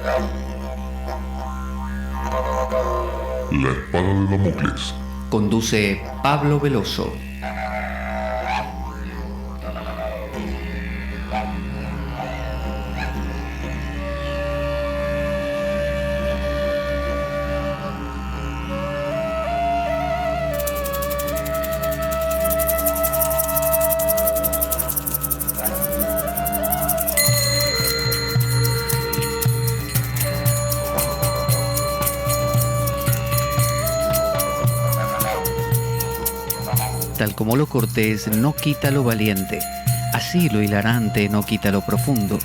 La espada de Damocles. Conduce Pablo Veloso. Tal como lo cortés no quita lo valiente, así lo hilarante no quita lo profundo.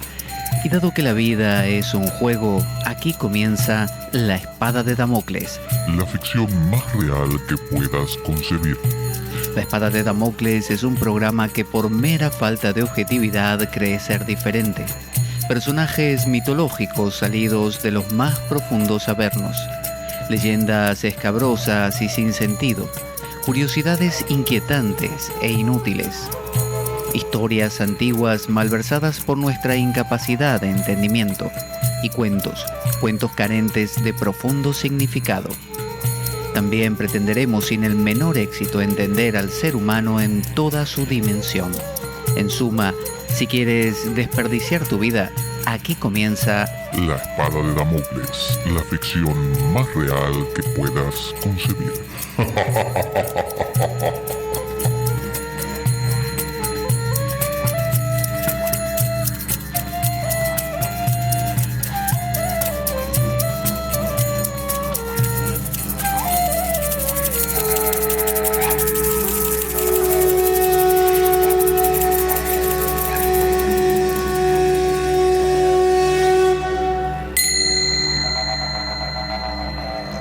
Y dado que la vida es un juego, aquí comienza La Espada de Damocles. La ficción más real que puedas concebir. La Espada de Damocles es un programa que por mera falta de objetividad cree ser diferente. Personajes mitológicos salidos de los más profundos avernos. Leyendas escabrosas y sin sentido. Curiosidades inquietantes e inútiles. Historias antiguas malversadas por nuestra incapacidad de entendimiento. Y cuentos carentes de profundo significado. También pretenderemos sin el menor éxito entender al ser humano en toda su dimensión. En suma, si quieres desperdiciar tu vida, aquí comienza La Espada de Damocles, la ficción más real que puedas concebir.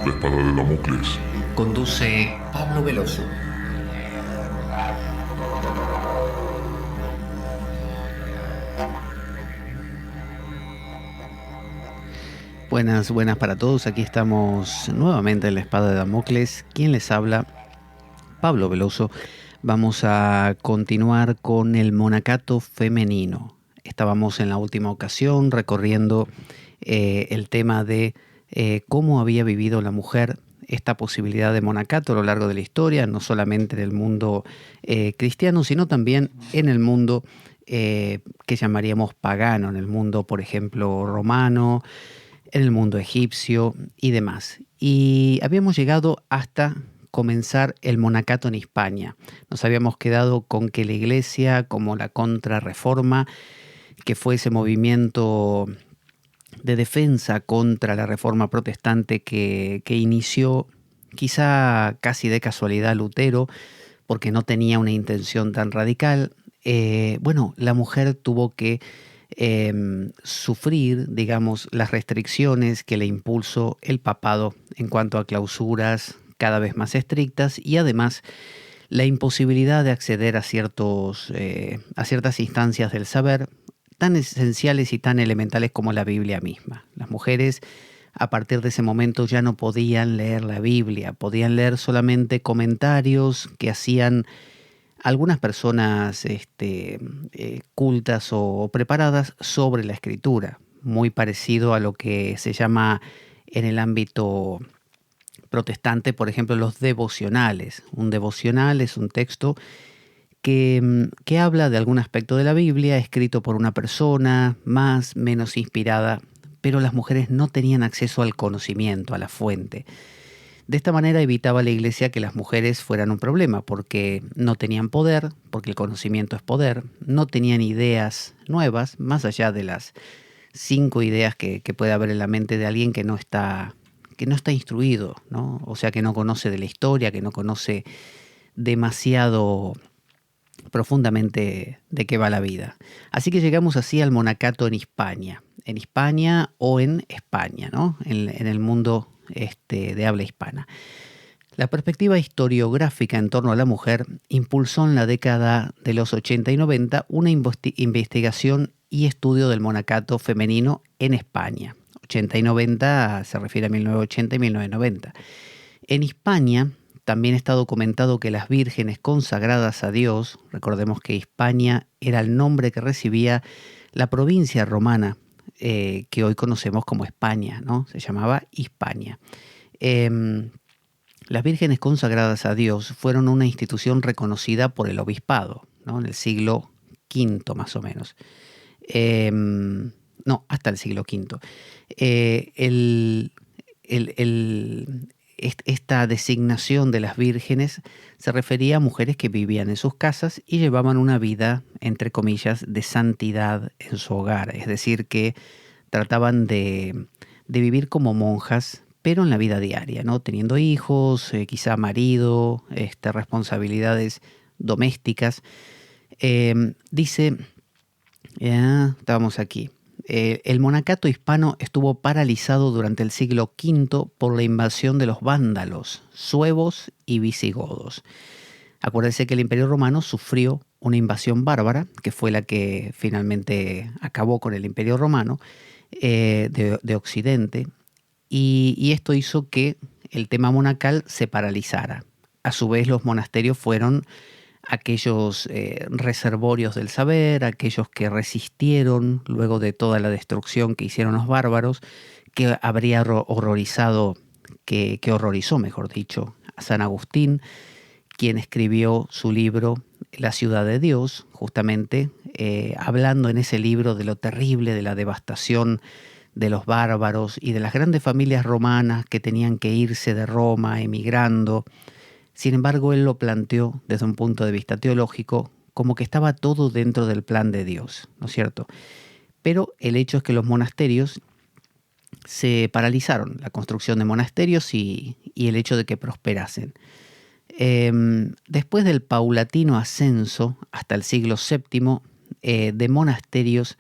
La Espada de Damocles. Conduce Pablo Veloso. Buenas para todos. Aquí estamos nuevamente en La Espada de Damocles. ¿Quién les habla? Pablo Veloso. Vamos a continuar con el monacato femenino. Estábamos en la última ocasión recorriendo el tema de cómo había vivido la mujer esta posibilidad de monacato a lo largo de la historia, no solamente en el mundo cristiano, sino también en el mundo que llamaríamos pagano, en el mundo, por ejemplo, romano, en el mundo egipcio y demás. Y habíamos llegado hasta comenzar el monacato en Hispania. Nos habíamos quedado con que la Iglesia, como la Contrarreforma, que fue ese movimiento de defensa contra la Reforma protestante que inició quizá casi de casualidad Lutero, porque no tenía una intención tan radical. La mujer tuvo que sufrir, digamos, las restricciones que le impuso el papado en cuanto a clausuras cada vez más estrictas y además la imposibilidad de acceder a ciertas instancias del saber tan esenciales y tan elementales como la Biblia misma. Las mujeres a partir de ese momento ya no podían leer la Biblia, podían leer solamente comentarios que hacían algunas personas cultas o preparadas sobre la Escritura, muy parecido a lo que se llama en el ámbito protestante, por ejemplo, los devocionales. Un devocional es un texto que habla de algún aspecto de la Biblia, escrito por una persona más, menos inspirada, pero las mujeres no tenían acceso al conocimiento, a la fuente. De esta manera evitaba la Iglesia que las mujeres fueran un problema, porque no tenían poder, porque el conocimiento es poder, no tenían ideas nuevas, más allá de las 5 ideas que puede haber en la mente de alguien que no está instruido, ¿no? O sea, que no conoce de la historia, que no conoce demasiado profundamente de qué va la vida. Así que llegamos así al monacato en Hispania o en España, ¿no? En el mundo de habla hispana. La perspectiva historiográfica en torno a la mujer impulsó en la década de los 80 y 90 una investigación y estudio del monacato femenino en España. 80 y 90 se refiere a 1980 y 1990. En Hispania también está documentado que las vírgenes consagradas a Dios, recordemos que Hispania era el nombre que recibía la provincia romana que hoy conocemos como España, ¿no? Se llamaba Hispania. Las vírgenes consagradas a Dios fueron una institución reconocida por el obispado, ¿no? En el siglo V más o menos. No, hasta el siglo V. Esta designación de las vírgenes se refería a mujeres que vivían en sus casas y llevaban una vida, entre comillas, de santidad en su hogar. Es decir, que trataban de vivir como monjas, pero en la vida diaria, ¿no? Teniendo hijos, quizá marido, responsabilidades domésticas. Dice, estábamos aquí. El monacato hispano estuvo paralizado durante el siglo V por la invasión de los vándalos, suevos y visigodos. Acuérdense que el Imperio Romano sufrió una invasión bárbara, que fue la que finalmente acabó con el Imperio Romano de Occidente, y esto hizo que el tema monacal se paralizara. A su vez, los monasterios fueron aquellos reservorios del saber, aquellos que resistieron luego de toda la destrucción que hicieron los bárbaros, que habría horrorizado, que horrorizó, mejor dicho, a San Agustín, quien escribió su libro La ciudad de Dios, justamente hablando en ese libro de lo terrible, de la devastación de los bárbaros y de las grandes familias romanas que tenían que irse de Roma emigrando. Sin embargo, él lo planteó desde un punto de vista teológico como que estaba todo dentro del plan de Dios, ¿no es cierto? Pero el hecho es que los monasterios se paralizaron, la construcción de monasterios y el hecho de que prosperasen. Después del paulatino ascenso hasta el siglo VII de monasterios,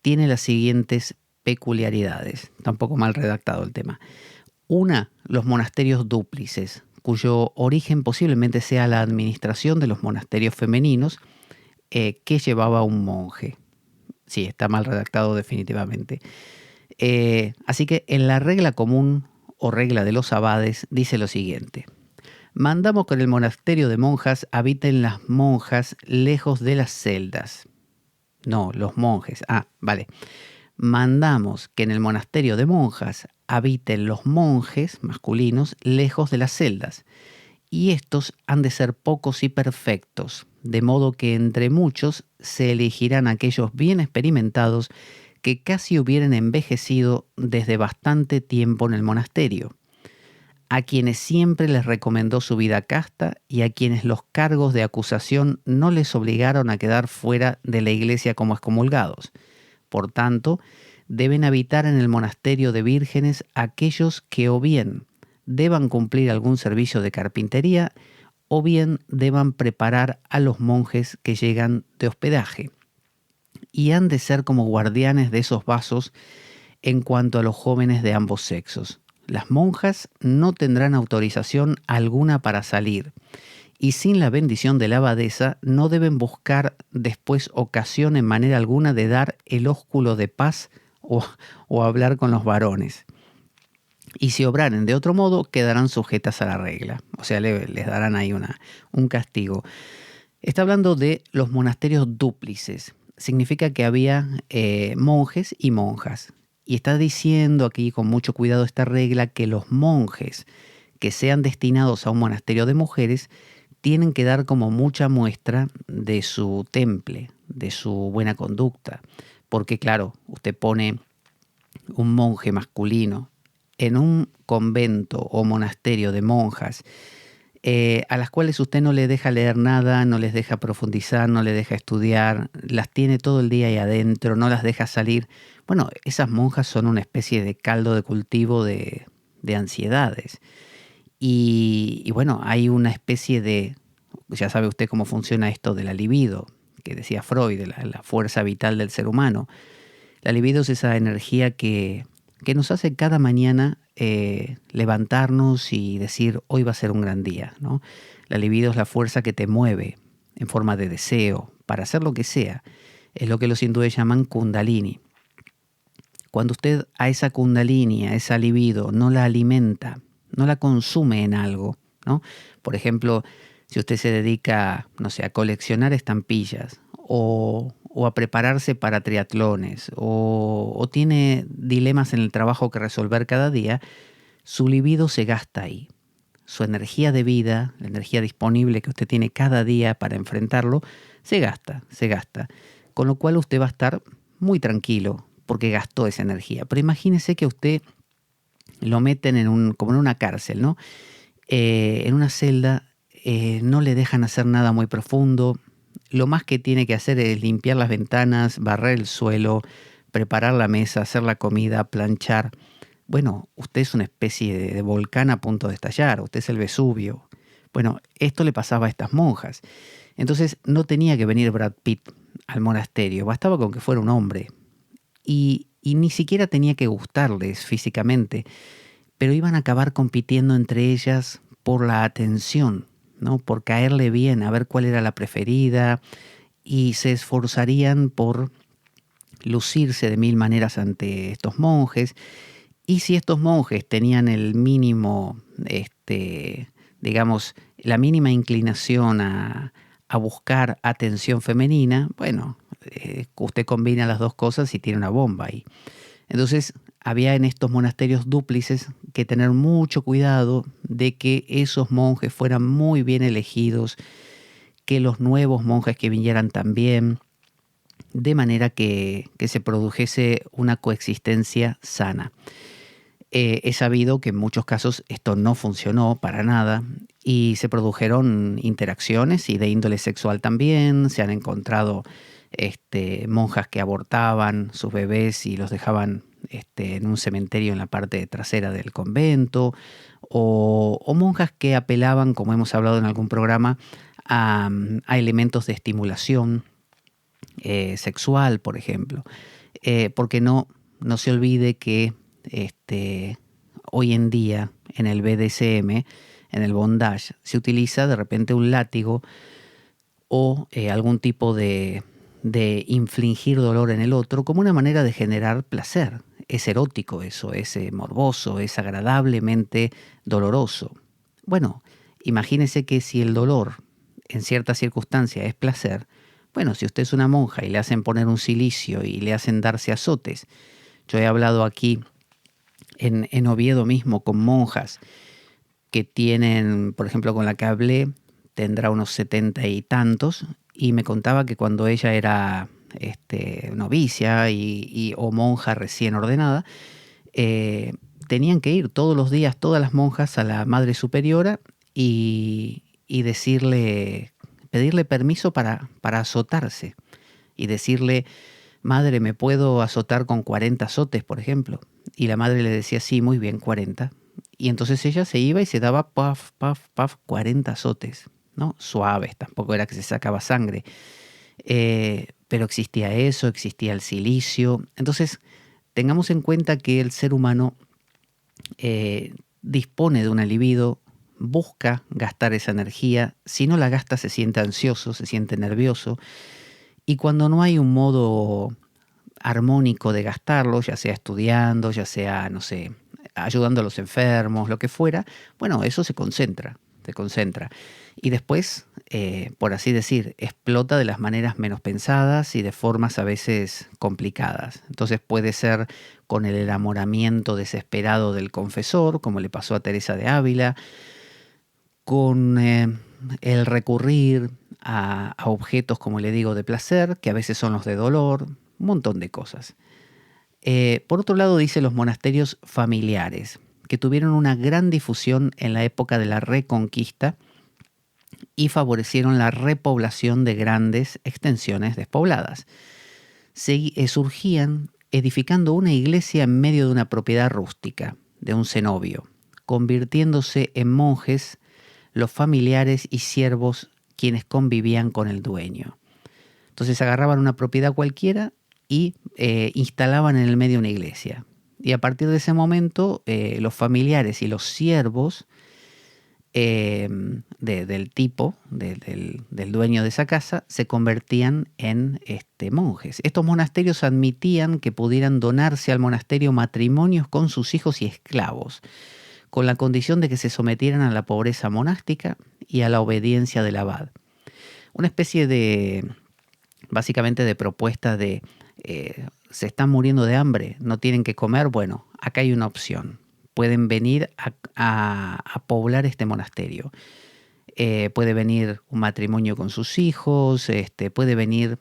tiene las siguientes peculiaridades. Está un poco mal redactado el tema. Una, los monasterios dúplices, cuyo origen posiblemente sea la administración de los monasterios femeninos que llevaba un monje. Sí, está mal redactado definitivamente. Así que en la regla común o regla de los abades dice lo siguiente. Mandamos que en el monasterio de monjas habiten las monjas lejos de las celdas. No, los monjes. Vale. Mandamos que en el monasterio de monjas habiten los monjes masculinos lejos de las celdas, y estos han de ser pocos y perfectos, de modo que entre muchos se elegirán aquellos bien experimentados que casi hubieran envejecido desde bastante tiempo en el monasterio, a quienes siempre les recomendó su vida casta y a quienes los cargos de acusación no les obligaron a quedar fuera de la iglesia como excomulgados. Por tanto, deben habitar en el monasterio de vírgenes aquellos que o bien deban cumplir algún servicio de carpintería o bien deban preparar a los monjes que llegan de hospedaje. Y han de ser como guardianes de esos vasos en cuanto a los jóvenes de ambos sexos. Las monjas no tendrán autorización alguna para salir, y sin la bendición de la abadesa no deben buscar después ocasión en manera alguna de dar el ósculo de paz o hablar con los varones. Y si obraren de otro modo, quedarán sujetas a la regla. O sea, les darán ahí un castigo. Está hablando de los monasterios dúplices. Significa que había monjes y monjas. Y está diciendo aquí con mucho cuidado esta regla que los monjes que sean destinados a un monasterio de mujeres tienen que dar como mucha muestra de su temple, de su buena conducta. Porque claro, usted pone un monje masculino en un convento o monasterio de monjas a las cuales usted no le deja leer nada, no les deja profundizar, no le deja estudiar, las tiene todo el día ahí adentro, no las deja salir. Bueno, esas monjas son una especie de caldo de cultivo de ansiedades. Y bueno, hay una especie de, ya sabe usted cómo funciona esto de la libido, que decía Freud, de la fuerza vital del ser humano. La libido es esa energía que nos hace cada mañana levantarnos y decir, hoy va a ser un gran día, ¿no? La libido es la fuerza que te mueve en forma de deseo para hacer lo que sea. Es lo que los hindúes llaman kundalini. Cuando usted a esa kundalini, a esa libido, no la alimenta, no la consume en algo, ¿no? Por ejemplo, si usted se dedica, no sé, a coleccionar estampillas o o a prepararse para triatlones o tiene dilemas en el trabajo que resolver cada día, su libido se gasta ahí. Su energía de vida, la energía disponible que usted tiene cada día para enfrentarlo, se gasta. Con lo cual usted va a estar muy tranquilo porque gastó esa energía. Pero imagínese que usted lo meten como en una cárcel, ¿no? En una celda, no le dejan hacer nada muy profundo. Lo más que tiene que hacer es limpiar las ventanas, barrer el suelo, preparar la mesa, hacer la comida, planchar. Bueno, usted es una especie de volcán a punto de estallar, usted es el Vesubio. Bueno, esto le pasaba a estas monjas. Entonces no tenía que venir Brad Pitt al monasterio, bastaba con que fuera un hombre. Y ni siquiera tenía que gustarles físicamente, pero iban a acabar compitiendo entre ellas por la atención, ¿no? Por caerle bien, a ver cuál era la preferida, y se esforzarían por lucirse de mil maneras ante estos monjes. Y si estos monjes tenían el mínimo, digamos, la mínima inclinación a buscar atención femenina, bueno, usted combina las dos cosas y tiene una bomba ahí. Entonces, había en estos monasterios dúplices que tener mucho cuidado de que esos monjes fueran muy bien elegidos, que los nuevos monjes que vinieran también, de manera que se produjese una coexistencia sana. He sabido que en muchos casos esto no funcionó para nada y se produjeron interacciones y de índole sexual también. Se han encontrado monjas que abortaban sus bebés y los dejaban en un cementerio en la parte trasera del convento, o monjas que apelaban, como hemos hablado en algún programa, a elementos de estimulación sexual, por ejemplo. Porque no se olvide que hoy en día en el BDSM, en el bondage, se utiliza de repente un látigo o algún tipo de infligir dolor en el otro como una manera de generar placer. Es erótico eso, es morboso, es agradablemente doloroso. Bueno, imagínese que si el dolor en cierta circunstancia es placer, bueno, si usted es una monja y le hacen poner un cilicio y le hacen darse azotes. Yo he hablado aquí en Oviedo mismo con monjas que tienen, por ejemplo, con la que hablé, tendrá unos 70 y tantos, y me contaba que cuando ella era novicia o monja recién ordenada, tenían que ir todos los días, todas las monjas, a la Madre Superiora y pedirle permiso para azotarse y decirle: madre, ¿me puedo azotar con 40 azotes, por ejemplo? Y la madre le decía: sí, muy bien, 40. Y entonces ella se iba y se daba paf, paf, paf, 40 azotes, ¿no? Suaves, tampoco era que se sacaba sangre. Pero existía eso, existía el silicio. Entonces, tengamos en cuenta que el ser humano dispone de una libido, busca gastar esa energía. Si no la gasta, se siente ansioso, se siente nervioso. Y cuando no hay un modo armónico de gastarlo, ya sea estudiando, ya sea, no sé, ayudando a los enfermos, lo que fuera, bueno, eso se concentra. Y después, por así decir, explota de las maneras menos pensadas y de formas a veces complicadas. Entonces puede ser con el enamoramiento desesperado del confesor, como le pasó a Teresa de Ávila, con el recurrir a objetos, como le digo, de placer, que a veces son los de dolor, un montón de cosas. Por otro lado, dice los monasterios familiares, que tuvieron una gran difusión en la época de la Reconquista y favorecieron la repoblación de grandes extensiones despobladas. Surgían edificando una iglesia en medio de una propiedad rústica, de un cenobio, convirtiéndose en monjes los familiares y siervos quienes convivían con el dueño. Entonces agarraban una propiedad cualquiera y instalaban en el medio una iglesia. Y a partir de ese momento, los familiares y los siervos del tipo, del dueño de esa casa, se convertían en monjes. Estos monasterios admitían que pudieran donarse al monasterio matrimonios con sus hijos y esclavos, con la condición de que se sometieran a la pobreza monástica y a la obediencia del abad. Una especie de básicamente de propuestas de se están muriendo de hambre, no tienen que comer. Bueno, acá hay una opción. Pueden venir a poblar este monasterio. Puede venir un matrimonio con sus hijos, puede venir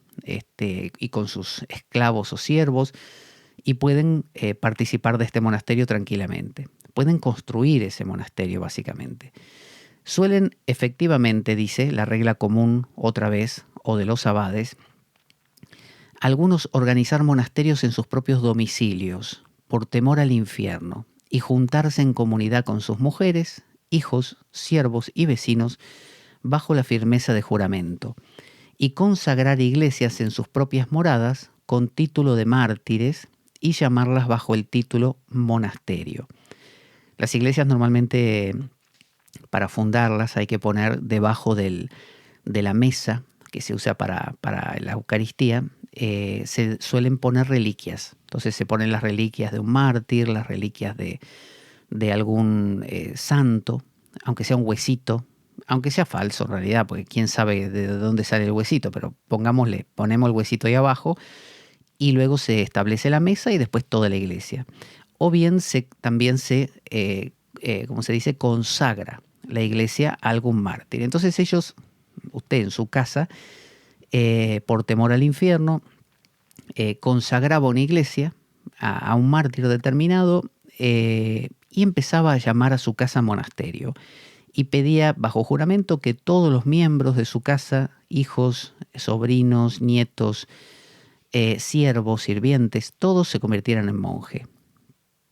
y con sus esclavos o siervos, y pueden participar de este monasterio tranquilamente. Pueden construir ese monasterio, básicamente. Suelen efectivamente, dice la regla común otra vez, o de los abades, algunos organizar monasterios en sus propios domicilios, por temor al infierno, y juntarse en comunidad con sus mujeres, hijos, siervos y vecinos, bajo la firmeza de juramento, y consagrar iglesias en sus propias moradas con título de mártires y llamarlas bajo el título monasterio. Las iglesias normalmente, para fundarlas, hay que poner debajo de la mesa que se usa para la Eucaristía, se suelen poner reliquias. Entonces se ponen las reliquias de un mártir, las reliquias de algún santo, aunque sea un huesito, aunque sea falso en realidad, porque quién sabe de dónde sale el huesito, pero ponemos el huesito ahí abajo, y luego se establece la mesa y después toda la iglesia. O bien también se como se dice, consagra la iglesia a algún mártir. Entonces usted en su casa, por temor al infierno, consagraba una iglesia a un mártir determinado, y empezaba a llamar a su casa monasterio. Y pedía bajo juramento que todos los miembros de su casa, hijos, sobrinos, nietos, siervos, sirvientes, todos se convirtieran en monje.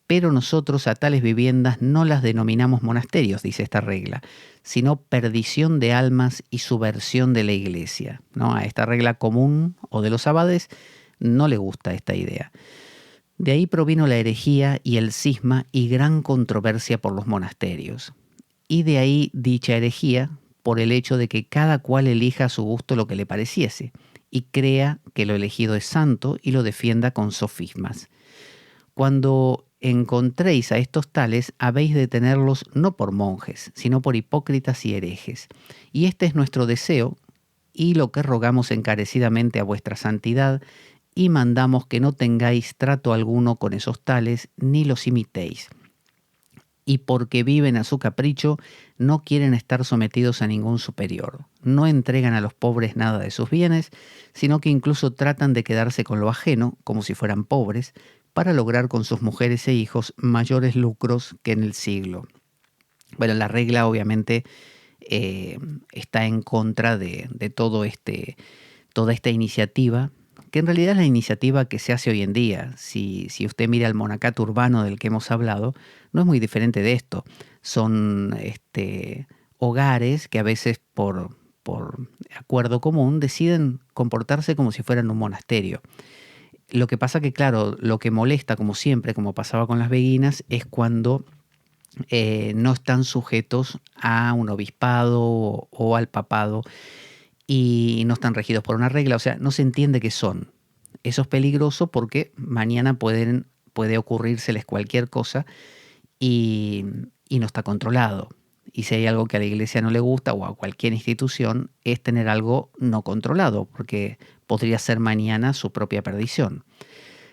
Pero nosotros a tales viviendas no las denominamos monasterios, dice esta regla, sino perdición de almas y subversión de la iglesia, ¿no? A esta regla común o de los abades no le gusta esta idea. De ahí provino la herejía y el cisma y gran controversia por los monasterios. Y de ahí dicha herejía por el hecho de que cada cual elija a su gusto lo que le pareciese y crea que lo elegido es santo y lo defienda con sofismas. Cuando encontréis a estos tales, habéis de tenerlos no por monjes, sino por hipócritas y herejes. Y este es nuestro deseo, y lo que rogamos encarecidamente a vuestra santidad, y mandamos que no tengáis trato alguno con esos tales, ni los imitéis. Y porque viven a su capricho, no quieren estar sometidos a ningún superior. No entregan a los pobres nada de sus bienes, sino que incluso tratan de quedarse con lo ajeno, como si fueran pobres, para lograr con sus mujeres e hijos mayores lucros que en el siglo. Bueno, la regla obviamente está en contra de toda esta iniciativa, que en realidad es la iniciativa que se hace hoy en día. Si usted mira el monacato urbano del que hemos hablado, no es muy diferente de esto. Son hogares que a veces por acuerdo común deciden comportarse como si fueran un monasterio. Lo que pasa que, claro, lo que molesta, como siempre, como pasaba con las beguinas, es cuando no están sujetos a un obispado o al papado y no están regidos por una regla, o sea, no se entiende qué son. Eso es peligroso porque mañana puede ocurrírseles cualquier cosa y no está controlado. Y si hay algo que a la iglesia no le gusta o a cualquier institución, es tener algo no controlado, porque podría ser mañana su propia perdición.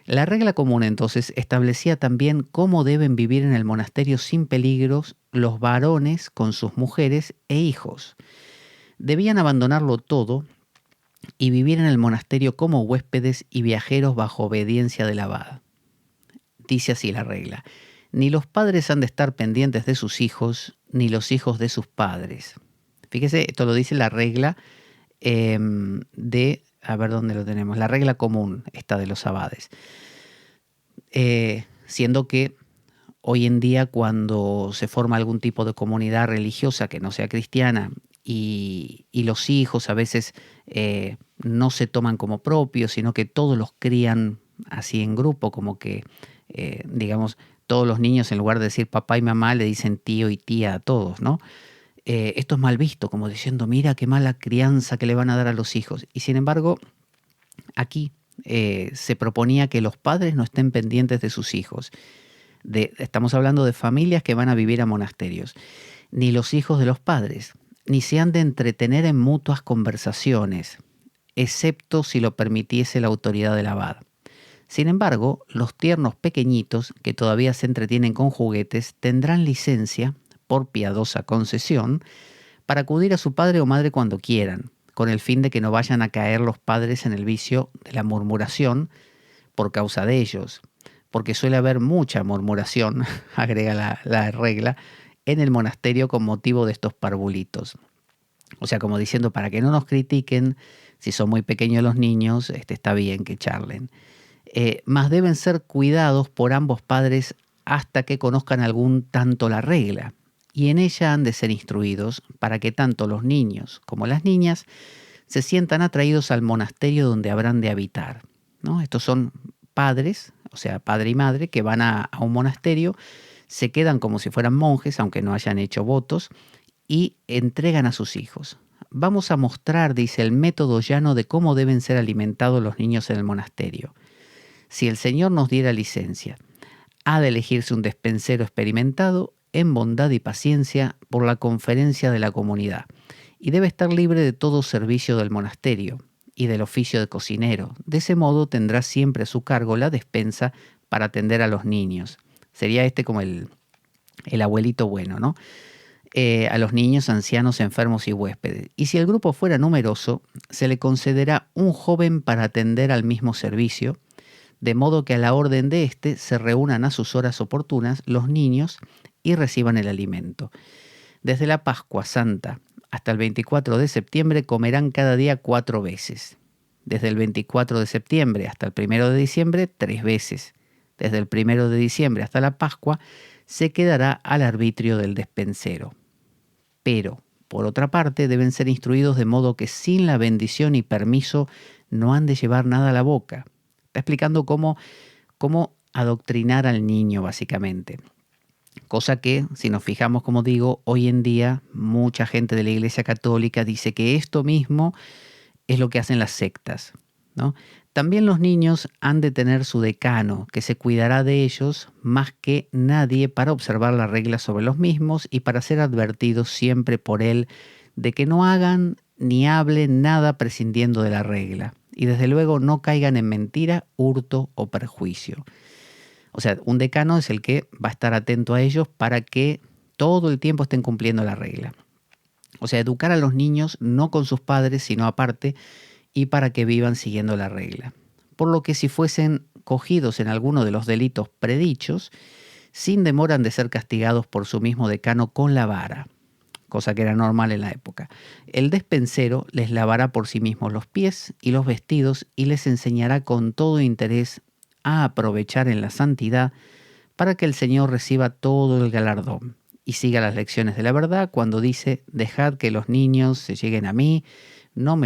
La regla común entonces establecía también cómo deben vivir en el monasterio sin peligros los varones con sus mujeres e hijos. Debían abandonarlo todo y vivir en el monasterio como huéspedes y viajeros bajo obediencia del abad. Dice así la regla: ni los padres han de estar pendientes de sus hijos, ni los hijos de sus padres. Fíjese, esto lo dice la regla a ver dónde lo tenemos, la regla común, esta de los abades. Siendo que hoy en día, cuando se forma algún tipo de comunidad religiosa que no sea cristiana y los hijos a veces no se toman como propios, sino que todos los crían así en grupo, como que, digamos, todos los niños, en lugar de decir papá y mamá, le dicen tío y tía a todos, ¿no? Esto es mal visto, como diciendo, mira qué mala crianza que le van a dar a los hijos. Y sin embargo, aquí se proponía que los padres no estén pendientes de sus hijos. Estamos hablando de familias que van a vivir a monasterios. Ni los hijos de los padres, ni se han de entretener en mutuas conversaciones. excepto si lo permitiese la autoridad del abad. Sin embargo, los tiernos pequeñitos que todavía se entretienen con juguetes tendrán licencia, por piadosa concesión, para acudir a su padre o madre cuando quieran, con el fin de que no vayan a caer los padres en el vicio de la murmuración por causa de ellos, porque suele haber mucha murmuración, agrega la regla, en el monasterio con motivo de estos parvulitos. O sea, como diciendo, para que no nos critiquen, si son muy pequeños los niños, está bien que charlen. Mas deben ser cuidados por ambos padres hasta que conozcan algún tanto la regla, y en ella han de ser instruidos para que tanto los niños como las niñas se sientan atraídos al monasterio donde habrán de habitar, ¿no? Estos son padres, o sea, padre y madre, que van a un monasterio, se quedan como si fueran monjes, aunque no hayan hecho votos, y entregan a sus hijos. Vamos a mostrar, dice, el método llano de cómo deben ser alimentados los niños en el monasterio. Si el Señor nos diera licencia, ha de elegirse un despensero experimentado en bondad y paciencia por la conferencia de la comunidad, y debe estar libre de todo servicio del monasterio y del oficio de cocinero. De ese modo tendrá siempre a su cargo la despensa para atender a los niños. Sería como el abuelito bueno, ¿no? A los niños, ancianos, enfermos y huéspedes. Y si el grupo fuera numeroso, se le concederá un joven para atender al mismo servicio, de modo que a la orden de se reúnan a sus horas oportunas los niños y reciban el alimento. Desde la Pascua Santa hasta el 24 de septiembre comerán cada día 4 veces. Desde el 24 de septiembre hasta el 1 de diciembre, 3 veces. Desde el 1 de diciembre hasta la Pascua se quedará al arbitrio del despensero. Pero, por otra parte, deben ser instruidos de modo que sin la bendición y permiso no han de llevar nada a la boca. Está explicando cómo adoctrinar al niño, básicamente. Cosa que, si nos fijamos, como digo, hoy en día mucha gente de la Iglesia Católica dice que esto mismo es lo que hacen las sectas, ¿no? También los niños han de tener su decano, que se cuidará de ellos más que nadie para observar las reglas sobre los mismos y para ser advertidos siempre por él de que no hagan ni hablen nada prescindiendo de la regla. Y desde luego no caigan en mentira, hurto o perjuicio. O sea, un decano es el que va a estar atento a ellos para que todo el tiempo estén cumpliendo la regla. O sea, educar a los niños no con sus padres, sino aparte, y para que vivan siguiendo la regla. Por lo que si fuesen cogidos en alguno de los delitos predichos, sin demora han de ser castigados por su mismo decano con la vara, cosa que era normal en la época. El despensero les lavará por sí mismos los pies y los vestidos y les enseñará con todo interés a aprovechar en la santidad para que el Señor reciba todo el galardón y siga las lecciones de la verdad cuando dice: dejad que los niños se lleguen a mí, no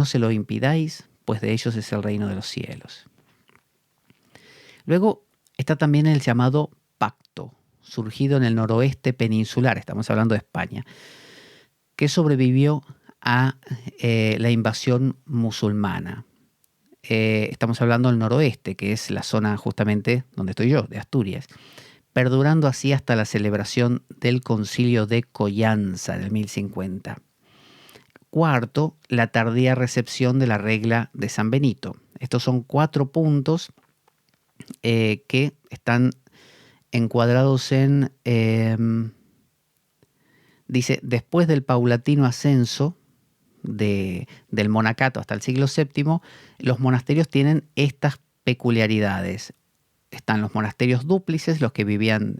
se lo impidáis, pues de ellos es el reino de los cielos. Luego está también el llamado pacto, surgido en el noroeste peninsular, estamos hablando de España, que sobrevivió a la invasión musulmana. Estamos hablando del noroeste, que es la zona justamente donde estoy yo, de Asturias, perdurando así hasta la celebración del Concilio de Collanza en el 1050. Cuarto, la tardía recepción de la regla de San Benito. Estos son 4 puntos que están encuadrados en, dice, después del paulatino ascenso del monacato hasta el siglo VII, los monasterios tienen estas peculiaridades. Están los monasterios dúplices, los que vivían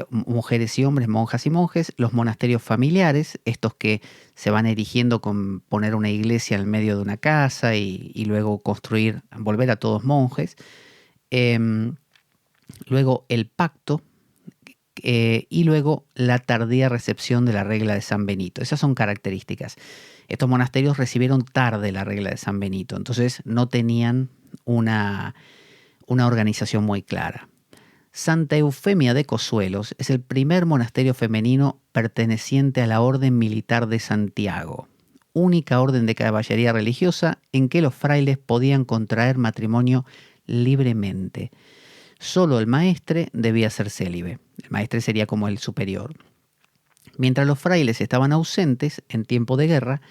mujeres y hombres, monjas y monjes, los monasterios familiares, estos que se van erigiendo con poner una iglesia en medio de una casa y luego volver a todos monjes. Luego el pacto y luego la tardía recepción de la regla de San Benito. Esas son características. Estos monasterios recibieron tarde la regla de San Benito, entonces no tenían una organización muy clara. Santa Eufemia de Cosuelos es el primer monasterio femenino perteneciente a la Orden Militar de Santiago, única orden de caballería religiosa en que los frailes podían contraer matrimonio libremente. Solo el maestre debía ser célibe. El maestre sería como el superior. Mientras los frailes estaban ausentes en tiempo de guerra,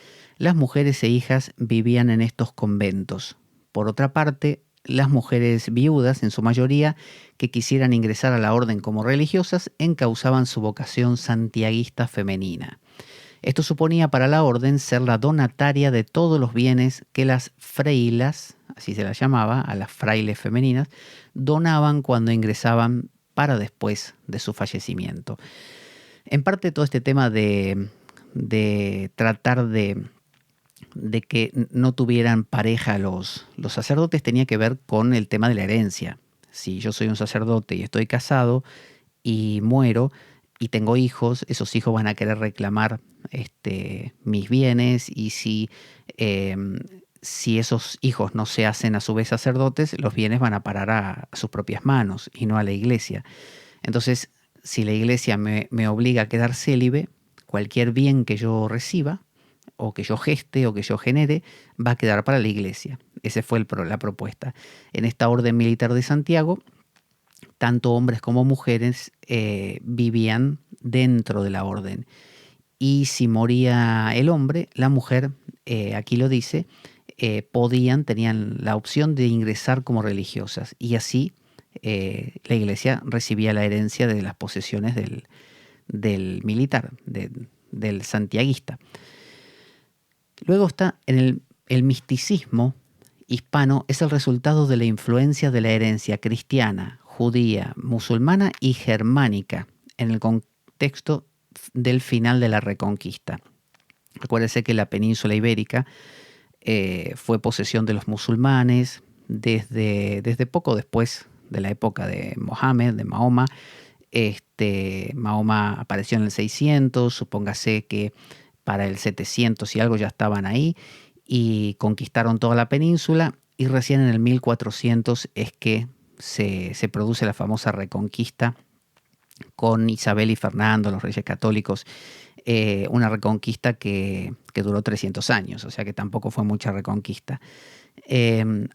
las mujeres e hijas vivían en estos conventos. Por otra parte, las mujeres viudas, en su mayoría, que quisieran ingresar a la orden como religiosas, encauzaban su vocación santiaguista femenina. Esto suponía para la orden ser la donataria de todos los bienes que las frailas, así se las llamaba, a las frailes femeninas, donaban cuando ingresaban para después de su fallecimiento. En parte todo este tema de tratar de que no tuvieran pareja los sacerdotes tenía que ver con el tema de la herencia. Si yo soy un sacerdote y estoy casado y muero y tengo hijos, esos hijos van a querer reclamar mis bienes, y si esos hijos no se hacen a su vez sacerdotes, los bienes van a parar a sus propias manos y no a la iglesia. Entonces, si la iglesia me obliga a quedar célibe, cualquier bien que yo reciba, o que yo geste, o que yo genere, va a quedar para la iglesia. Esa fue la propuesta. En esta orden militar de Santiago, tanto hombres como mujeres vivían dentro de la orden. Y si moría el hombre, la mujer, aquí lo dice, tenían la opción de ingresar como religiosas. Y así la iglesia recibía la herencia de las posesiones del militar, del santiaguista. Luego está el misticismo hispano, es el resultado de la influencia de la herencia cristiana, judía, musulmana y germánica en el contexto del final de la Reconquista. Acuérdense que la península ibérica fue posesión de los musulmanes desde poco después de la época de Mohammed, de Mahoma. Mahoma apareció en el 600, supóngase que para el 700 y algo ya estaban ahí y conquistaron toda la península, y recién en el 1400 es que se produce la famosa Reconquista con Isabel y Fernando, los reyes católicos, una reconquista que duró 300 años, o sea que tampoco fue mucha reconquista.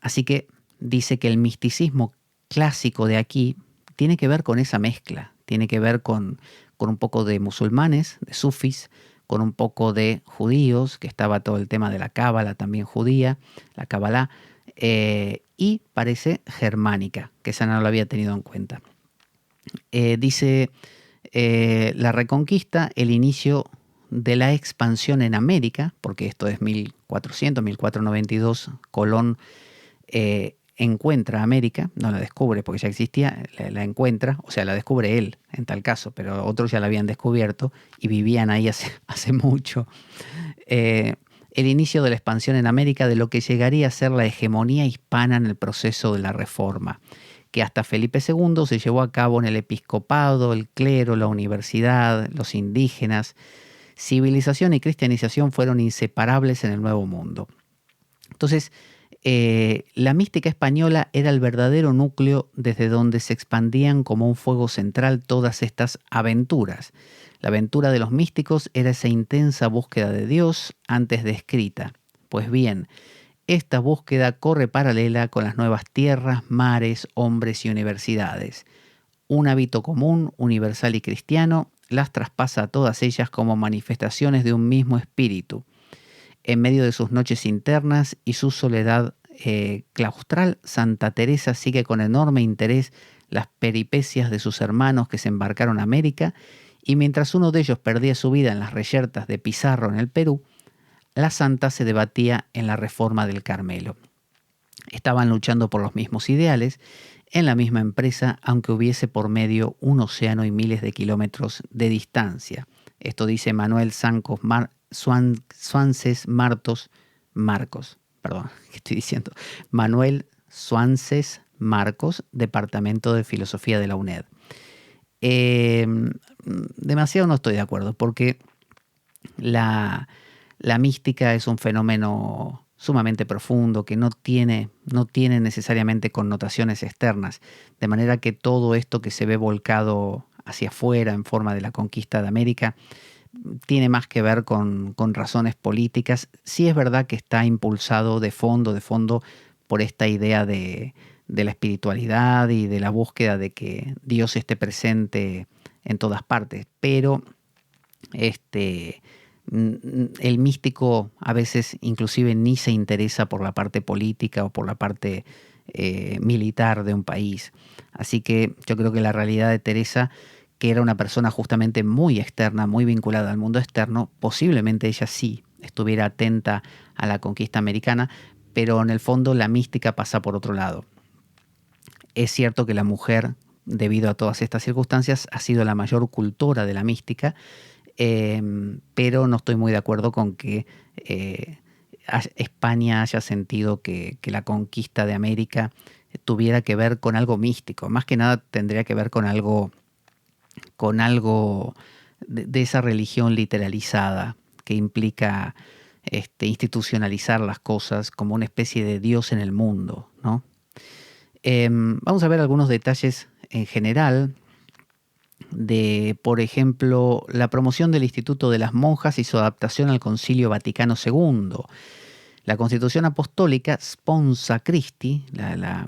Así que dice que el misticismo clásico de aquí tiene que ver con esa mezcla, tiene que ver con un poco de musulmanes, de sufis, con un poco de judíos, que estaba todo el tema de la cábala también judía, la cábala, y parece germánica, que esa no lo había tenido en cuenta. Dice la Reconquista, el inicio de la expansión en América, porque esto es 1492, Colón encuentra América, no la descubre porque ya existía, la encuentra, o sea, la descubre él en tal caso, pero otros ya la habían descubierto y vivían ahí hace mucho. El inicio de la expansión en América de lo que llegaría a ser la hegemonía hispana en el proceso de la Reforma, que hasta Felipe II se llevó a cabo en el episcopado, el clero, la universidad, los indígenas. Civilización y cristianización fueron inseparables en el Nuevo Mundo. Entonces, la mística española era el verdadero núcleo desde donde se expandían como un fuego central todas estas aventuras. La aventura de los místicos era esa intensa búsqueda de Dios antes descrita. Pues bien, esta búsqueda corre paralela con las nuevas tierras, mares, hombres y universidades. Un hábito común, universal y cristiano, las traspasa a todas ellas como manifestaciones de un mismo espíritu. En medio de sus noches internas y su soledad claustral, Santa Teresa sigue con enorme interés las peripecias de sus hermanos que se embarcaron a América, y mientras uno de ellos perdía su vida en las reyertas de Pizarro en el Perú, la santa se debatía en la Reforma del Carmelo. Estaban luchando por los mismos ideales, en la misma empresa, aunque hubiese por medio un océano y miles de kilómetros de distancia. Esto dice Manuel Suances Marcos, Manuel Suances Marcos, Departamento de Filosofía de la UNED. Demasiado no estoy de acuerdo, porque la mística es un fenómeno sumamente profundo que no tiene necesariamente connotaciones externas, de manera que todo esto que se ve volcado hacia afuera en forma de la conquista de América tiene más que ver con razones políticas. Sí es verdad que está impulsado de fondo por esta idea de la espiritualidad y de la búsqueda de que Dios esté presente en todas partes, pero El místico a veces inclusive ni se interesa por la parte política o por la parte militar de un país. Así que yo creo que la realidad de Teresa, que era una persona justamente muy externa, muy vinculada al mundo externo, posiblemente ella sí estuviera atenta a la conquista americana, pero en el fondo la mística pasa por otro lado. Es cierto que la mujer, debido a todas estas circunstancias, ha sido la mayor cultora de la mística, pero no estoy muy de acuerdo con que España haya sentido que la conquista de América tuviera que ver con algo místico. Más que nada tendría que ver con algo de esa religión literalizada que implica institucionalizar las cosas como una especie de Dios en el mundo, ¿no? Vamos a ver algunos detalles en general de, por ejemplo, la promoción del Instituto de las Monjas y su adaptación al Concilio Vaticano II. La Constitución Apostólica, Sponsa Christi, la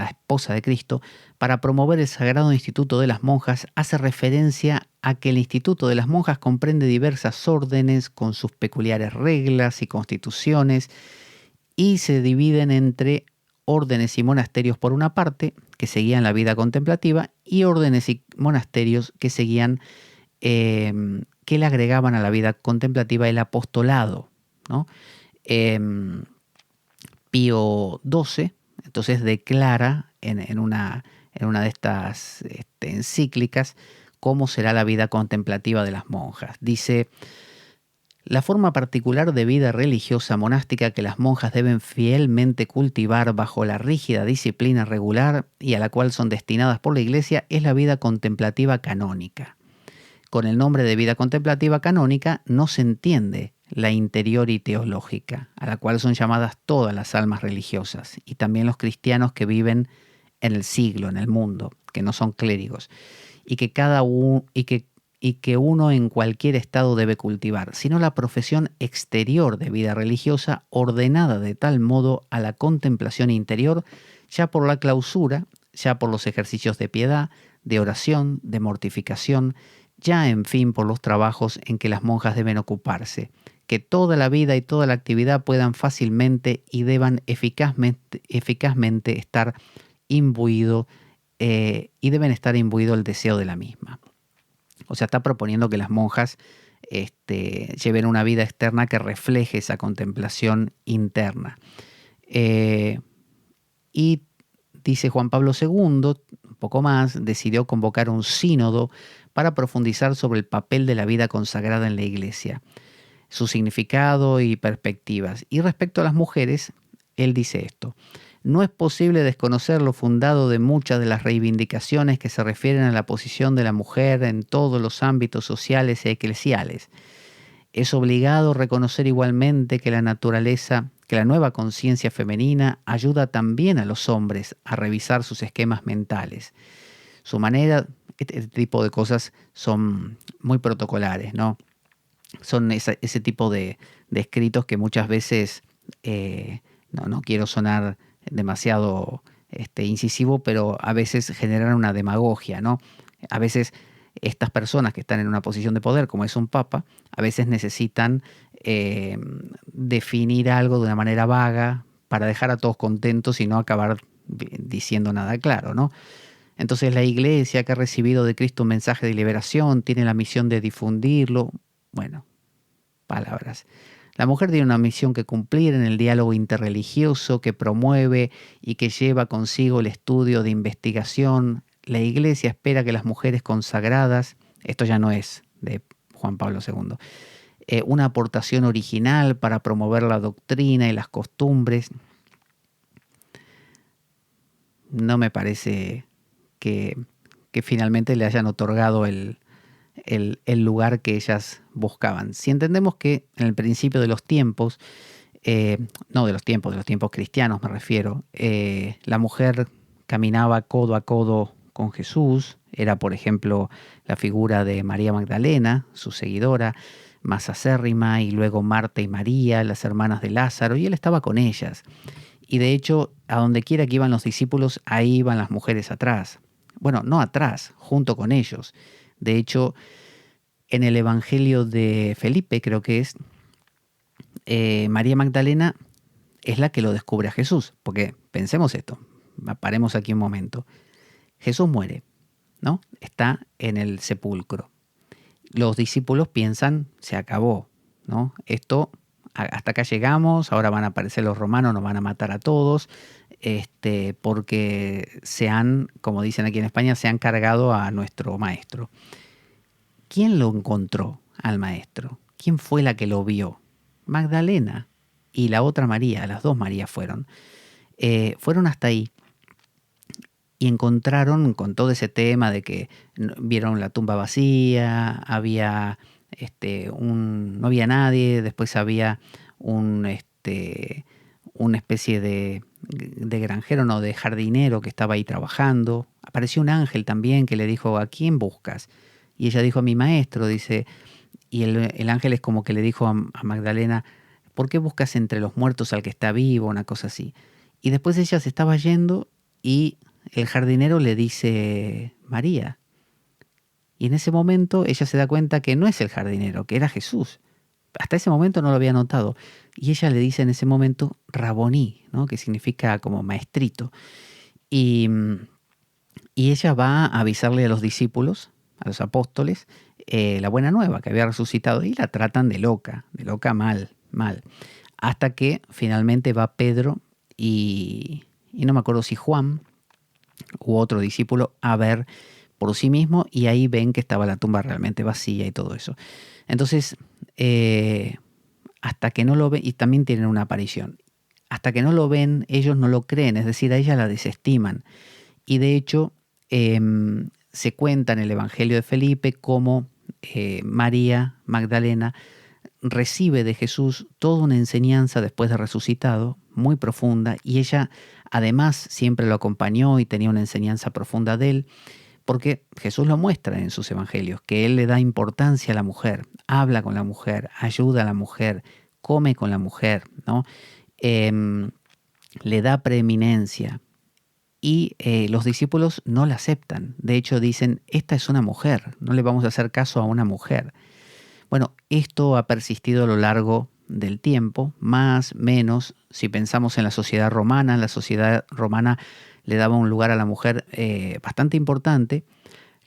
esposa de Cristo, para promover el Sagrado Instituto de las Monjas, hace referencia a que el Instituto de las Monjas comprende diversas órdenes con sus peculiares reglas y constituciones y se dividen entre órdenes y monasterios por una parte, que seguían la vida contemplativa, y órdenes y monasterios que seguían, que le agregaban a la vida contemplativa el apostolado, ¿no? Pío XII, entonces declara en una de estas encíclicas cómo será la vida contemplativa de las monjas. Dice: la forma particular de vida religiosa monástica que las monjas deben fielmente cultivar bajo la rígida disciplina regular y a la cual son destinadas por la Iglesia es la vida contemplativa canónica. Con el nombre de vida contemplativa canónica no se entiende la interior y teológica, a la cual son llamadas todas las almas religiosas, y también los cristianos que viven en el siglo, en el mundo, que no son clérigos, y que uno en cualquier estado debe cultivar, sino la profesión exterior de vida religiosa ordenada de tal modo a la contemplación interior, ya por la clausura, ya por los ejercicios de piedad, de oración, de mortificación, ya en fin por los trabajos en que las monjas deben ocuparse, que toda la vida y toda la actividad puedan fácilmente y deban eficazmente estar imbuido y deben estar imbuido el deseo de la misma. O sea, está proponiendo que las monjas lleven una vida externa que refleje esa contemplación interna. Y dice Juan Pablo II, un poco más, decidió convocar un sínodo para profundizar sobre el papel de la vida consagrada en la Iglesia, su significado y perspectivas. Y respecto a las mujeres, él dice esto: no es posible desconocer lo fundado de muchas de las reivindicaciones que se refieren a la posición de la mujer en todos los ámbitos sociales y eclesiales. Es obligado reconocer igualmente que la nueva conciencia femenina ayuda también a los hombres a revisar sus esquemas mentales. Su manera, este tipo de cosas son muy protocolares, ¿no? Son ese tipo de escritos que muchas veces, no quiero sonar demasiado incisivo, pero a veces generan una demagogia, ¿no? A veces estas personas que están en una posición de poder, como es un papa, a veces necesitan definir algo de una manera vaga para dejar a todos contentos y no acabar diciendo nada claro, ¿no? Entonces la Iglesia, que ha recibido de Cristo un mensaje de liberación, tiene la misión de difundirlo. Bueno, palabras. La mujer tiene una misión que cumplir en el diálogo interreligioso que promueve y que lleva consigo el estudio de investigación. La Iglesia espera que las mujeres consagradas, esto ya no es de Juan Pablo II, una aportación original para promover la doctrina y las costumbres. No me parece que finalmente le hayan otorgado el lugar que ellas buscaban. Si entendemos que en el principio de los tiempos, de los tiempos cristianos me refiero, la mujer caminaba codo a codo con Jesús, era por ejemplo la figura de María Magdalena, su seguidora más acérrima, y luego Marta y María, las hermanas de Lázaro, y él estaba con ellas. Y de hecho, a donde quiera que iban los discípulos, ahí iban las mujeres atrás. Bueno, no atrás, junto con ellos. De hecho, En el Evangelio de Felipe, creo que es, María Magdalena es la que lo descubre a Jesús. Porque pensemos esto, paremos aquí un momento. Jesús muere, ¿no? Está en el sepulcro. Los discípulos piensan, se acabó, ¿no? Esto, hasta acá llegamos, ahora van a aparecer los romanos, nos van a matar a todos, porque como dicen aquí en España, se han cargado a nuestro maestro. ¿Quién lo encontró al maestro? ¿Quién fue la que lo vio? Magdalena y la otra María, las dos Marías fueron. Fueron hasta ahí y encontraron con todo ese tema de que vieron la tumba vacía, había no había nadie, después había una especie de granjero, no, de jardinero que estaba ahí trabajando. Apareció un ángel también que le dijo, ¿a quién buscas? Y ella dijo, a mi maestro, dice, y el ángel es como que le dijo a Magdalena, ¿por qué buscas entre los muertos al que está vivo? Una cosa así. Y después ella se estaba yendo y el jardinero le dice, María. Y en ese momento ella se da cuenta que no es el jardinero, que era Jesús. Hasta ese momento no lo había notado. Y ella le dice en ese momento, Raboní, ¿no? Que significa como maestrito. Y ella va a avisarle a los discípulos, a los apóstoles, la buena nueva, que había resucitado. Y la tratan de loca mal. Hasta que finalmente va Pedro y no me acuerdo si Juan u otro discípulo a ver por sí mismo, y ahí ven que estaba la tumba realmente vacía y todo eso. Entonces, hasta que no lo ven, y también tienen una aparición, hasta que no lo ven, ellos no lo creen, es decir, a ella la desestiman. Y de hecho, se cuenta en el Evangelio de Felipe cómo María Magdalena recibe de Jesús toda una enseñanza después de resucitado, muy profunda, y ella además siempre lo acompañó y tenía una enseñanza profunda de él, porque Jesús lo muestra en sus evangelios, que él le da importancia a la mujer, habla con la mujer, ayuda a la mujer, come con la mujer, ¿no? Le da preeminencia. Y los discípulos no la aceptan. De hecho dicen, esta es una mujer, no le vamos a hacer caso a una mujer. Bueno, esto ha persistido a lo largo del tiempo, más, menos. Si pensamos en la sociedad romana le daba un lugar a la mujer bastante importante,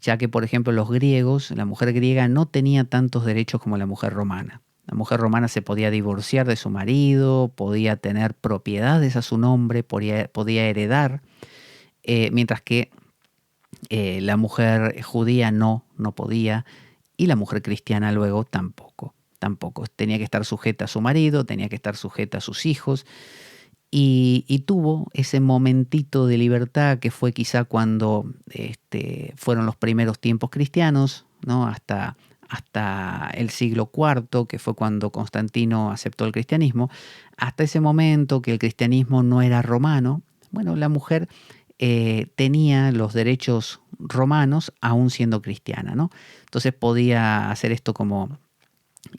ya que, por ejemplo, los griegos, la mujer griega no tenía tantos derechos como la mujer romana. La mujer romana se podía divorciar de su marido, podía tener propiedades a su nombre, podía heredar, mientras que la mujer judía no podía, y la mujer cristiana luego tampoco. Tenía que estar sujeta a su marido, tenía que estar sujeta a sus hijos, y tuvo ese momentito de libertad que fue quizá cuando fueron los primeros tiempos cristianos, ¿no? Hasta el siglo IV, que fue cuando Constantino aceptó el cristianismo. Hasta ese momento que el cristianismo no era romano, bueno, la mujer tenía los derechos romanos aún siendo cristiana, ¿no? Entonces podía hacer esto como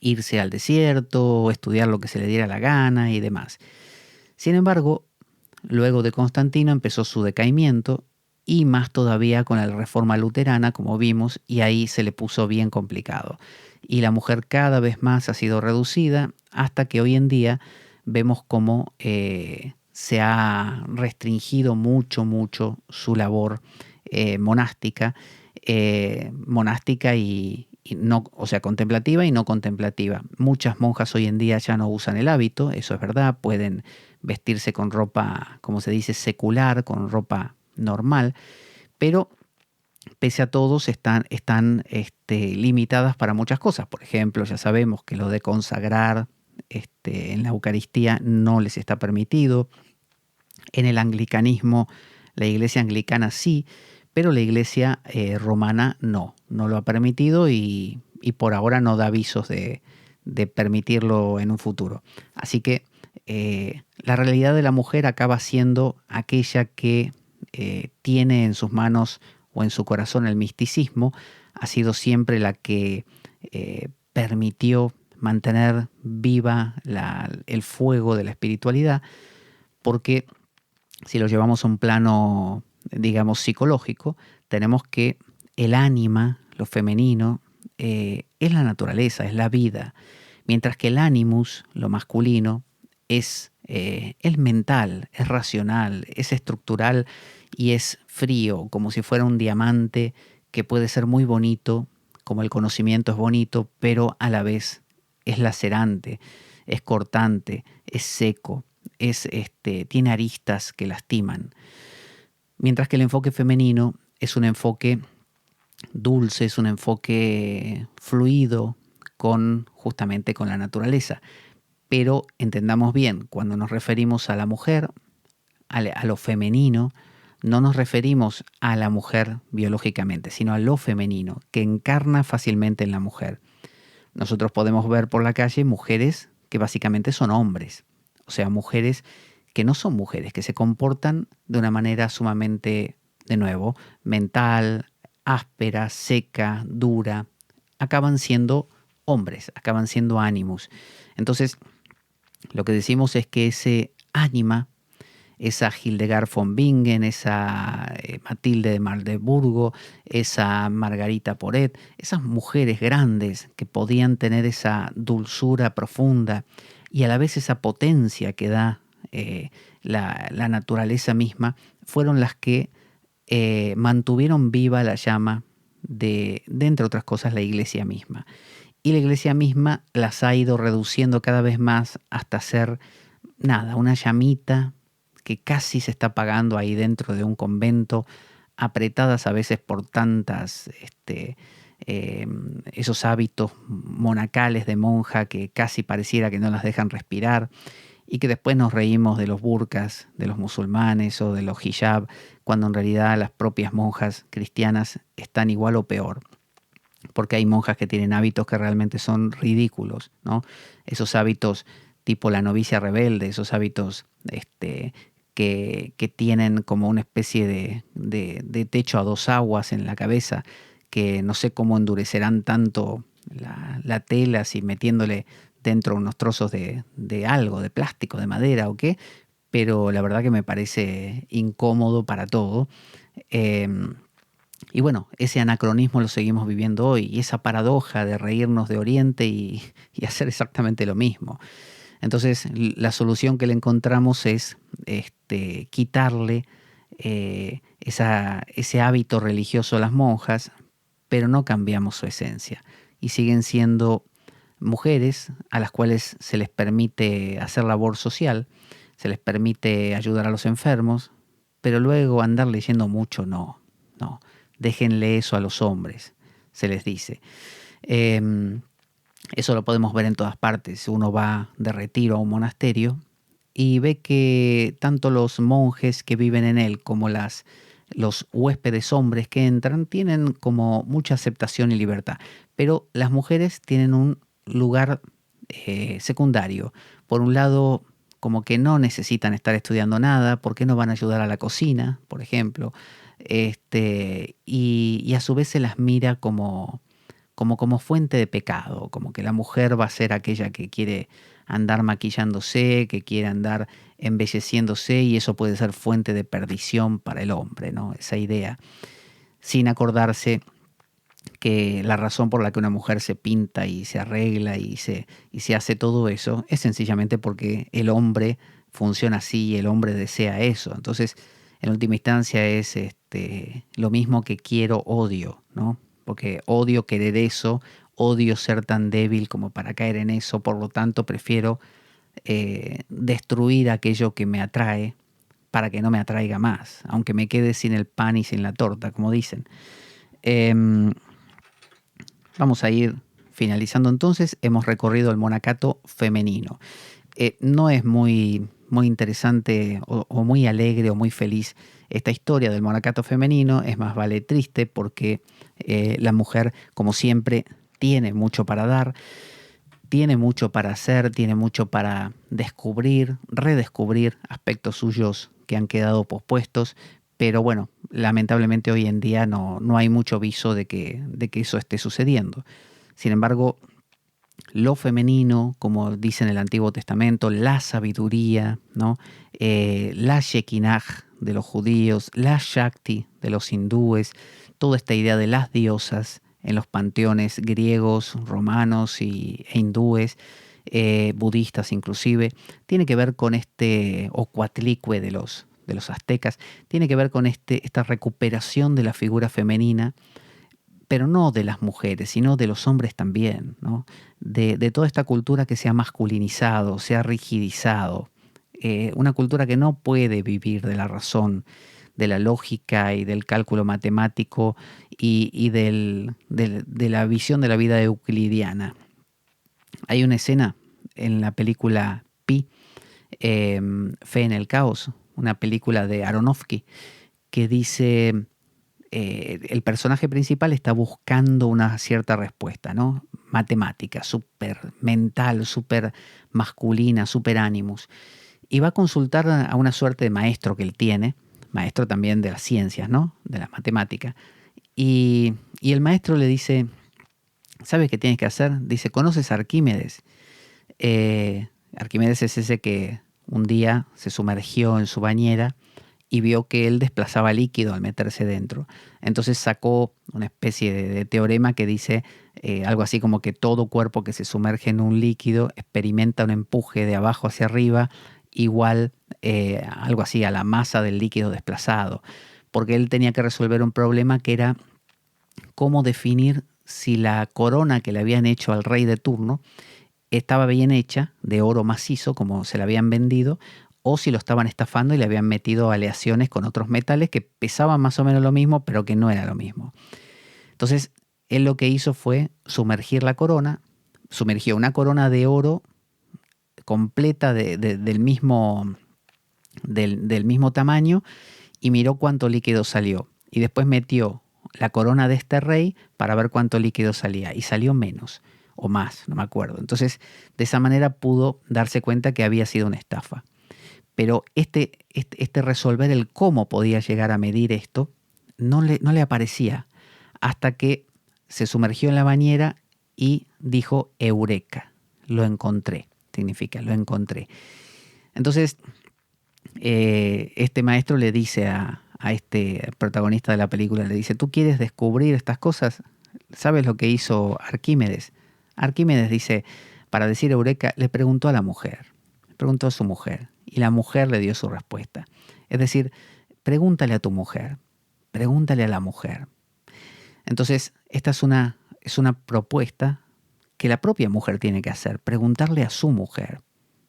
irse al desierto, estudiar lo que se le diera la gana y demás. Sin embargo, luego de Constantino empezó su decaimiento, y más todavía con la reforma luterana, como vimos, y ahí se le puso bien complicado. Y la mujer cada vez más ha sido reducida hasta que hoy en día vemos cómo se ha restringido mucho su labor monástica y no, o sea, contemplativa y no contemplativa. Muchas monjas hoy en día ya no usan el hábito, eso es verdad, pueden vestirse con ropa, como se dice, secular, con ropa normal, pero pese a todo están limitadas para muchas cosas. Por ejemplo, ya sabemos que lo de consagrar en la Eucaristía no les está permitido. En el anglicanismo, la iglesia anglicana sí, pero la iglesia romana no lo ha permitido, y por ahora no da avisos de permitirlo en un futuro. Así que la realidad de la mujer acaba siendo aquella que tiene en sus manos o en su corazón el misticismo, ha sido siempre la que permitió mantener viva el fuego de la espiritualidad, porque si lo llevamos a un plano, digamos, psicológico, tenemos que el ánima, lo femenino, es la naturaleza, es la vida, mientras que el animus, lo masculino, es mental, es racional, es estructural y es frío, como si fuera un diamante que puede ser muy bonito, como el conocimiento es bonito, pero a la vez es lacerante, es cortante, es seco, tiene aristas que lastiman. Mientras que el enfoque femenino es un enfoque dulce, es un enfoque fluido justamente con la naturaleza. Pero entendamos bien, cuando nos referimos a la mujer, a lo femenino, no nos referimos a la mujer biológicamente, sino a lo femenino, que encarna fácilmente en la mujer. Nosotros podemos ver por la calle mujeres que básicamente son hombres, o sea, mujeres que no son mujeres, que se comportan de una manera sumamente, de nuevo, mental, áspera, seca, dura, acaban siendo hombres, acaban siendo ánimos. Entonces, lo que decimos es que ese ánima, esa Hildegard von Bingen, esa Matilde de Magdeburgo, esa Margarita Porete, esas mujeres grandes que podían tener esa dulzura profunda y a la vez esa potencia que da la naturaleza misma, fueron las que mantuvieron viva la llama de, entre otras cosas, la iglesia misma. Y la iglesia misma las ha ido reduciendo cada vez más hasta ser, nada, una llamita que casi se está apagando ahí dentro de un convento, apretadas a veces por tantas, esos hábitos monacales de monja que casi pareciera que no las dejan respirar, y que después nos reímos de los burkas, de los musulmanes o de los hijab, cuando en realidad las propias monjas cristianas están igual o peor. Porque hay monjas que tienen hábitos que realmente son ridículos, ¿no? Esos hábitos tipo la novicia rebelde, esos hábitos que tienen como una especie de techo a dos aguas en la cabeza, que no sé cómo endurecerán tanto la tela, si metiéndole dentro unos trozos de algo, de plástico, de madera o qué, pero la verdad que me parece incómodo para todo. Y bueno, ese anacronismo lo seguimos viviendo hoy, y esa paradoja de reírnos de Oriente y hacer exactamente lo mismo. Entonces, la solución que le encontramos es quitarle ese hábito religioso a las monjas, pero no cambiamos su esencia. Y siguen siendo mujeres a las cuales se les permite hacer labor social, se les permite ayudar a los enfermos, pero luego andar leyendo mucho, no. Déjenle eso a los hombres, se les dice. Eso lo podemos ver en todas partes. Uno va de retiro a un monasterio y ve que tanto los monjes que viven en él como los huéspedes hombres que entran tienen como mucha aceptación y libertad. Pero las mujeres tienen un lugar secundario. Por un lado, como que no necesitan estar estudiando nada, porque no van a ayudar a la cocina, por ejemplo. Y a su vez se las mira como fuente de pecado, como que la mujer va a ser aquella que quiere andar maquillándose, que quiere andar embelleciéndose, y eso puede ser fuente de perdición para el hombre, ¿no? Esa idea, sin acordarse que la razón por la que una mujer se pinta y se arregla y se hace todo eso es sencillamente porque el hombre funciona así y el hombre desea eso. Entonces, en última instancia es lo mismo que quiero, odio, ¿no? Porque odio querer eso, odio ser tan débil como para caer en eso, por lo tanto prefiero destruir aquello que me atrae para que no me atraiga más, aunque me quede sin el pan y sin la torta, como dicen. Vamos a ir finalizando entonces. Hemos recorrido el monacato femenino. No es muy interesante o muy alegre o muy feliz esta historia del monacato femenino, es más vale triste, porque la mujer, como siempre, tiene mucho para dar, tiene mucho para hacer, tiene mucho para descubrir, redescubrir aspectos suyos que han quedado pospuestos, pero bueno, lamentablemente hoy en día no hay mucho viso de que eso esté sucediendo. Sin embargo, lo femenino, como dice en el Antiguo Testamento, la sabiduría, ¿no? La Shekinah de los judíos, la Shakti de los hindúes, toda esta idea de las diosas en los panteones griegos, romanos e hindúes, budistas inclusive. Tiene que ver con o Coatlicue de los aztecas, tiene que ver con esta recuperación de la figura femenina, pero no de las mujeres, sino de los hombres también, ¿no? De toda esta cultura que se ha masculinizado, se ha rigidizado, una cultura que no puede vivir de la razón, de la lógica y del cálculo matemático y de la visión de la vida euclidiana. Hay una escena en la película Pi, Fe en el caos, una película de Aronofsky, que dice, el personaje principal está buscando una cierta respuesta, ¿no? Matemática, súper mental, súper masculina, súper animus. Y va a consultar a una suerte de maestro que él tiene, maestro también de las ciencias, ¿no? De la matemática. Y el maestro le dice, ¿sabes qué tienes que hacer? Dice, ¿conoces a Arquímedes? Arquímedes es ese que un día se sumergió en su bañera y vio que él desplazaba líquido al meterse dentro. Entonces sacó una especie de teorema que dice algo así como que todo cuerpo que se sumerge en un líquido experimenta un empuje de abajo hacia arriba igual, algo así, a la masa del líquido desplazado. Porque él tenía que resolver un problema que era cómo definir si la corona que le habían hecho al rey de turno estaba bien hecha, de oro macizo, como se la habían vendido, o si lo estaban estafando y le habían metido aleaciones con otros metales que pesaban más o menos lo mismo, pero que no era lo mismo. Entonces, él lo que hizo fue sumergir la corona, sumergió una corona de oro completa del mismo tamaño y miró cuánto líquido salió. Y después metió la corona de este rey para ver cuánto líquido salía. Y salió menos o más, no me acuerdo. Entonces, de esa manera pudo darse cuenta que había sido una estafa. Pero este resolver el cómo podía llegar a medir esto no le aparecía hasta que se sumergió en la bañera y dijo eureka, lo encontré, significa lo encontré. Entonces este maestro le dice a este protagonista de la película, le dice, ¿tú quieres descubrir estas cosas? ¿Sabes lo que hizo Arquímedes? Arquímedes dice, para decir eureka, le preguntó a la mujer, le preguntó a su mujer, y la mujer le dio su respuesta. Es decir, pregúntale a tu mujer, pregúntale a la mujer. Entonces, esta es una propuesta que la propia mujer tiene que hacer, preguntarle a su mujer,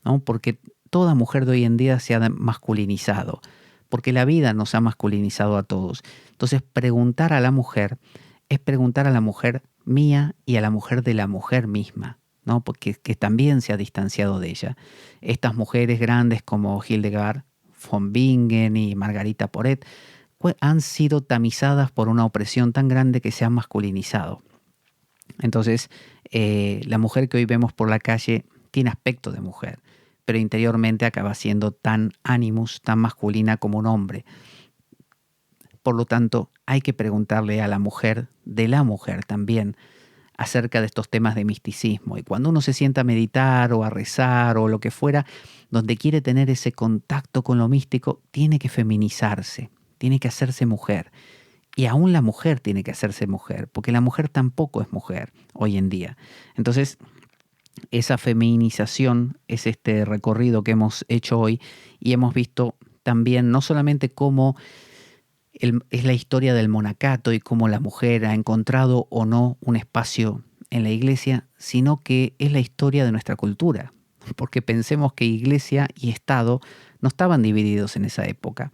¿no? Porque toda mujer de hoy en día se ha masculinizado, porque la vida nos ha masculinizado a todos. Entonces, preguntar a la mujer es preguntar a la mujer mía y a la mujer de la mujer misma, ¿no? Porque que también se ha distanciado de ella. Estas mujeres grandes como Hildegard von Bingen y Margarita Porete han sido tamizadas por una opresión tan grande que se han masculinizado. Entonces, la mujer que hoy vemos por la calle tiene aspecto de mujer, pero interiormente acaba siendo tan animus, tan masculina como un hombre. Por lo tanto, hay que preguntarle a la mujer de la mujer también acerca de estos temas de misticismo. Y cuando uno se sienta a meditar o a rezar o lo que fuera, donde quiere tener ese contacto con lo místico, tiene que feminizarse, tiene que hacerse mujer. Y aún la mujer tiene que hacerse mujer, porque la mujer tampoco es mujer hoy en día. Entonces, esa feminización es este recorrido que hemos hecho hoy y hemos visto también no solamente cómo es la historia del monacato y cómo la mujer ha encontrado o no un espacio en la iglesia, sino que es la historia de nuestra cultura. Porque pensemos que iglesia y Estado no estaban divididos en esa época.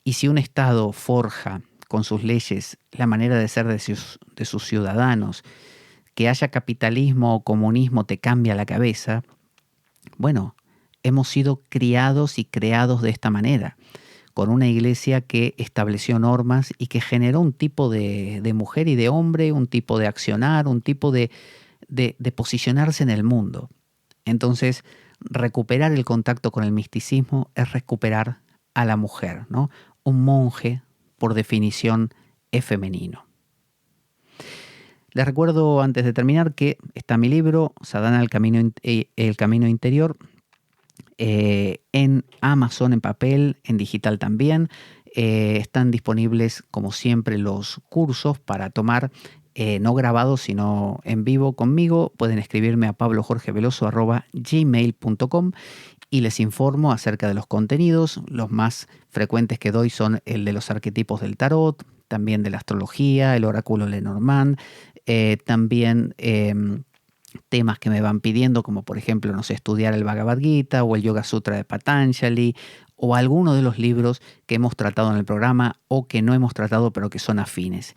Y si un Estado forja con sus leyes la manera de ser de sus ciudadanos, que haya capitalismo o comunismo te cambia la cabeza, bueno, hemos sido criados y creados de esta manera, con una iglesia que estableció normas y que generó un tipo de mujer y de hombre, un tipo de accionar, un tipo de posicionarse en el mundo. Entonces, recuperar el contacto con el misticismo es recuperar a la mujer, ¿no? Un monje, por definición, es femenino. Les recuerdo antes de terminar que está mi libro, Sadhana, el camino interior, en Amazon en papel, en digital también. Están disponibles, como siempre, los cursos para tomar no grabado, sino en vivo conmigo, pueden escribirme a pablojorgeveloso@gmail.com y les informo acerca de los contenidos. Los más frecuentes que doy son el de los arquetipos del tarot, también de la astrología, el oráculo Lenormand, también temas que me van pidiendo, como por ejemplo, no sé, estudiar el Bhagavad Gita o el Yoga Sutra de Patanjali o alguno de los libros que hemos tratado en el programa o que no hemos tratado pero que son afines.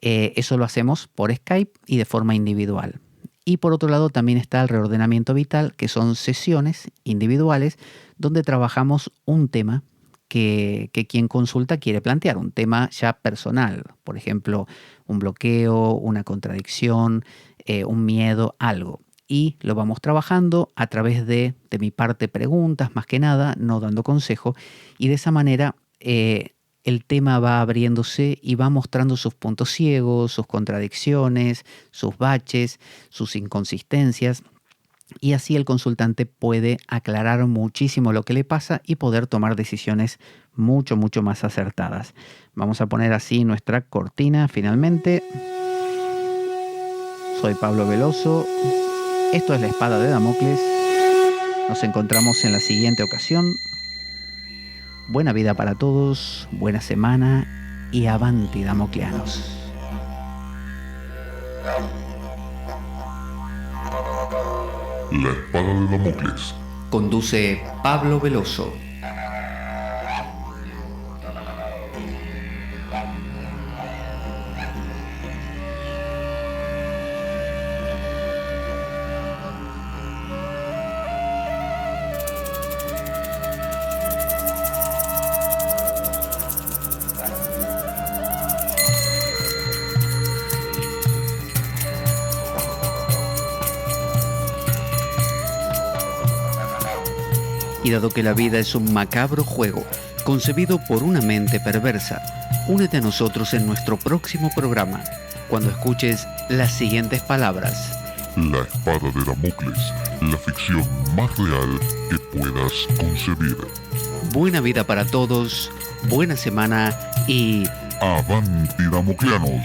Eso lo hacemos por Skype y de forma individual. Y por otro lado también está el reordenamiento vital, que son sesiones individuales donde trabajamos un tema que quien consulta quiere plantear, un tema ya personal, por ejemplo, un bloqueo, una contradicción, un miedo, algo. Y lo vamos trabajando a través de mi parte preguntas, más que nada, no dando consejo, y de esa manera el tema va abriéndose y va mostrando sus puntos ciegos, sus contradicciones, sus baches, sus inconsistencias. Y así el consultante puede aclarar muchísimo lo que le pasa y poder tomar decisiones mucho más acertadas. Vamos a poner así nuestra cortina finalmente. Soy Pablo Veloso. Esto es La Espada de Damocles. Nos encontramos en la siguiente ocasión. Buena vida para todos, buena semana y avanti damocleanos. La Espada de Damocles. Conduce Pablo Veloso. Y dado que la vida es un macabro juego concebido por una mente perversa, únete a nosotros en nuestro próximo programa, cuando escuches las siguientes palabras. La Espada de Damocles, la ficción más real que puedas concebir. Buena vida para todos, buena semana y... ¡Avanti Damocleanos!